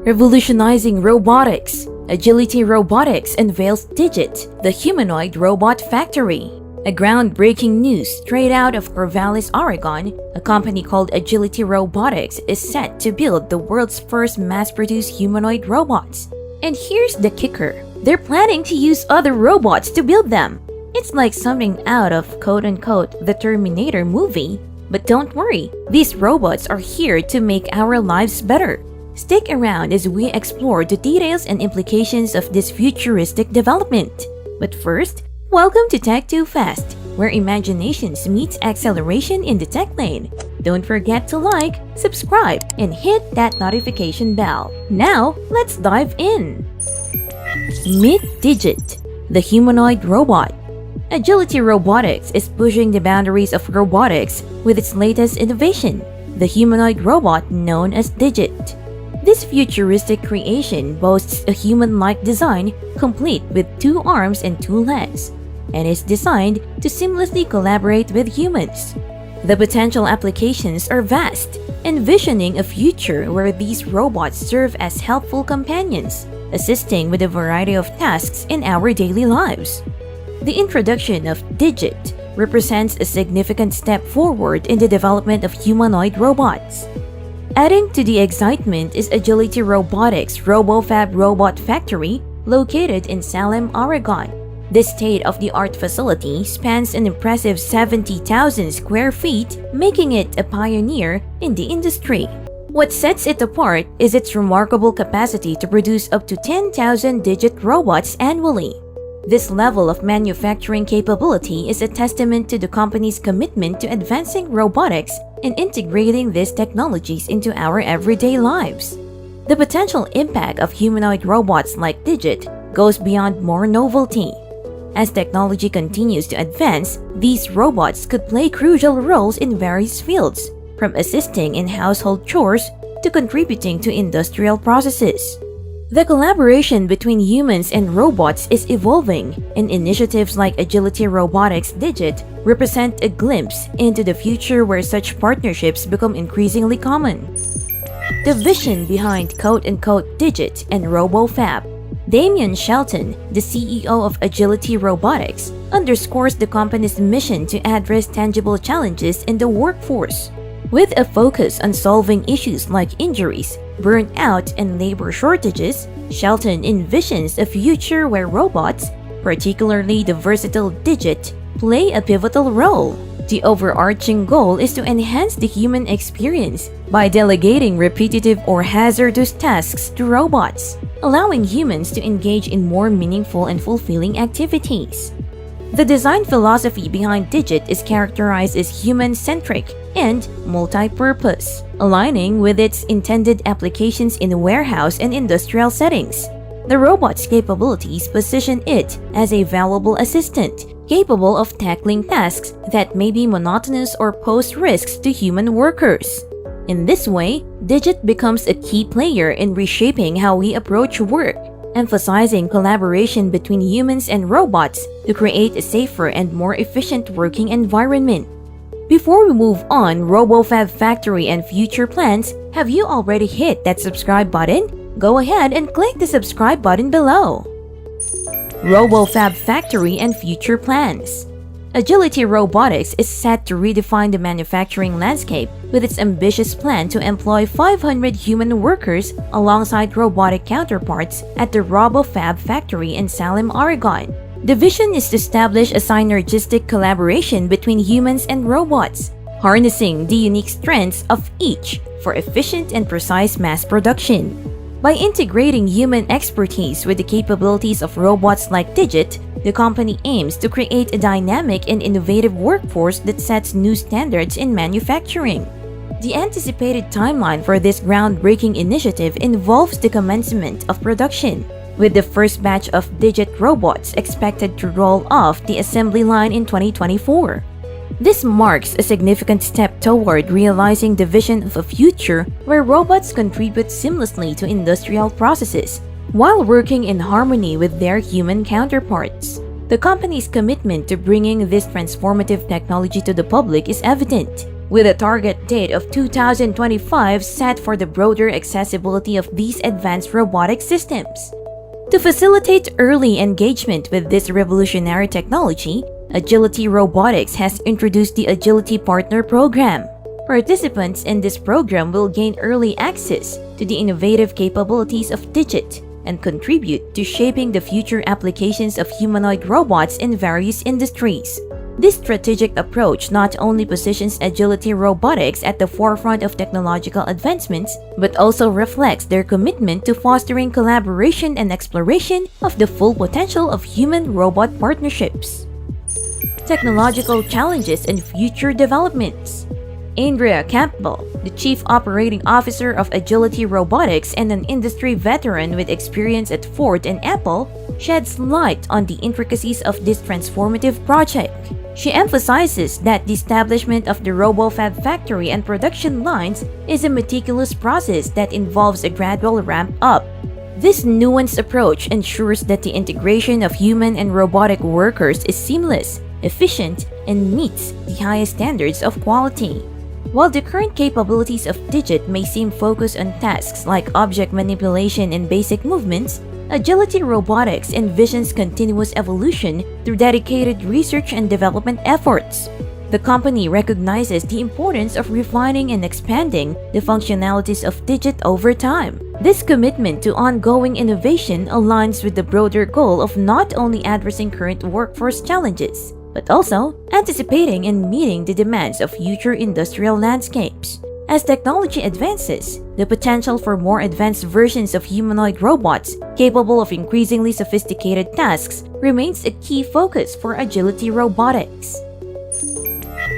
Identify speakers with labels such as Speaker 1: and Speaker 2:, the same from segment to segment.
Speaker 1: Revolutionizing robotics, Agility Robotics unveils Digit, the humanoid robot factory. A groundbreaking news straight out of Corvallis, Oregon, a company called Agility Robotics is set to build the world's first mass-produced humanoid robots. And here's the kicker. They're planning to use other robots to build them. It's like something out of quote-unquote the Terminator movie. But don't worry, these robots are here to make our lives better. Stick around as we explore the details and implications of this futuristic development. But first, welcome to Tech Too Fast, where imaginations meets acceleration in the tech lane. Don't forget to like, subscribe, and hit that notification bell. Now, let's dive in. Meet Digit, the humanoid robot. Agility Robotics is pushing the boundaries of robotics with its latest innovation, the humanoid robot known as Digit. This futuristic creation boasts a human-like design complete with 2 arms and 2 legs, and is designed to seamlessly collaborate with humans. The potential applications are vast, envisioning a future where these robots serve as helpful companions, assisting with a variety of tasks in our daily lives. The introduction of Digit represents a significant step forward in the development of humanoid robots. Adding to the excitement is Agility Robotics' RoboFab Robot Factory located in Salem, Oregon. This state-of-the-art facility spans an impressive 70,000 square feet, making it a pioneer in the industry. What sets it apart is its remarkable capacity to produce up to 10,000 Digit robots annually. This level of manufacturing capability is a testament to the company's commitment to advancing robotics and integrating these technologies into our everyday lives. The potential impact of humanoid robots like Digit goes beyond more novelty. As technology continues to advance, these robots could play crucial roles in various fields, from assisting in household chores to contributing to industrial processes. The collaboration between humans and robots is evolving, and initiatives like Agility Robotics Digit represent a glimpse into the future where such partnerships become increasingly common. The vision behind quote-unquote Digit and RoboFab. Damian Shelton, the CEO of Agility Robotics, underscores the company's mission to address tangible challenges in the workforce. With a focus on solving issues like injuries, burnout, and labor shortages, Shelton envisions a future where robots, particularly the versatile Digit, play a pivotal role. The overarching goal is to enhance the human experience by delegating repetitive or hazardous tasks to robots, allowing humans to engage in more meaningful and fulfilling activities. The design philosophy behind Digit is characterized as human-centric and multi-purpose, aligning with its intended applications in warehouse and industrial settings. The robot's capabilities position it as a valuable assistant, capable of tackling tasks that may be monotonous or pose risks to human workers. In this way, Digit becomes a key player in reshaping how we approach work, emphasizing collaboration between humans and robots to create a safer and more efficient working environment. Before we move on, RoboFab Factory and future plans, have you already hit that subscribe button? Go ahead and click the subscribe button below. RoboFab Factory and future plans. Agility Robotics is set to redefine the manufacturing landscape with its ambitious plan to employ 500 human workers alongside robotic counterparts at the RoboFab factory in Salem, Oregon. The vision is to establish a synergistic collaboration between humans and robots, harnessing the unique strengths of each for efficient and precise mass production. By integrating human expertise with the capabilities of robots like Digit, the company aims to create a dynamic and innovative workforce that sets new standards in manufacturing. The anticipated timeline for this groundbreaking initiative involves the commencement of production, with the first batch of Digit robots expected to roll off the assembly line in 2024. This marks a significant step toward realizing the vision of a future where robots contribute seamlessly to industrial processes while working in harmony with their human counterparts. The company's commitment to bringing this transformative technology to the public is evident, with a target date of 2025 set for the broader accessibility of these advanced robotic systems. To facilitate early engagement with this revolutionary technology, Agility Robotics has introduced the Agility Partner Program. Participants in this program will gain early access to the innovative capabilities of Digit and contribute to shaping the future applications of humanoid robots in various industries. This strategic approach not only positions Agility Robotics at the forefront of technological advancements, but also reflects their commitment to fostering collaboration and exploration of the full potential of human-robot partnerships. Technological challenges and future developments. Andrea Campbell, the Chief Operating Officer of Agility Robotics and an industry veteran with experience at Ford and Apple, sheds light on the intricacies of this transformative project. She emphasizes that the establishment of the RoboFab factory and production lines is a meticulous process that involves a gradual ramp-up. This nuanced approach ensures that the integration of human and robotic workers is seamless, efficient, and meets the highest standards of quality. While the current capabilities of Digit may seem focused on tasks like object manipulation and basic movements, Agility Robotics envisions continuous evolution through dedicated research and development efforts. The company recognizes the importance of refining and expanding the functionalities of Digit over time. This commitment to ongoing innovation aligns with the broader goal of not only addressing current workforce challenges, but also anticipating and meeting the demands of future industrial landscapes. As technology advances, the potential for more advanced versions of humanoid robots capable of increasingly sophisticated tasks remains a key focus for Agility Robotics.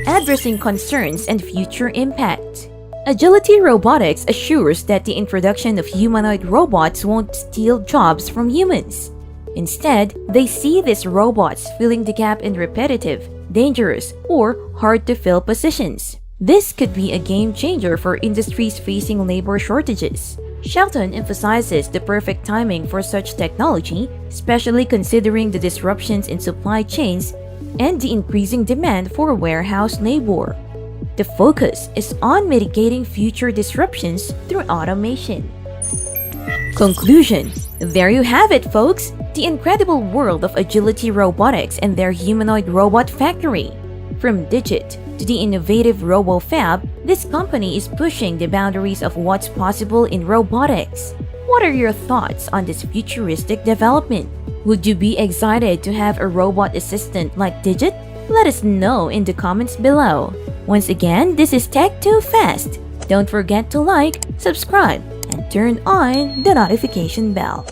Speaker 1: Addressing concerns and future impact. Agility Robotics assures that the introduction of humanoid robots won't steal jobs from humans. Instead, they see these robots filling the gap in repetitive, dangerous, or hard-to-fill positions. This could be a game changer for industries facing labor shortages. Shelton emphasizes the perfect timing for such technology, especially considering the disruptions in supply chains and the increasing demand for warehouse labor. The focus is on mitigating future disruptions through automation. Conclusion. There you have it, folks! The incredible world of Agility Robotics and their humanoid robot factory. From Digit to the innovative RoboFab, this company is pushing the boundaries of what's possible in robotics. What are your thoughts on this futuristic development? Would you be excited to have a robot assistant like Digit? Let us know in the comments below. Once again, this is Tech Too Fast. Don't forget to like, subscribe, and turn on the notification bell.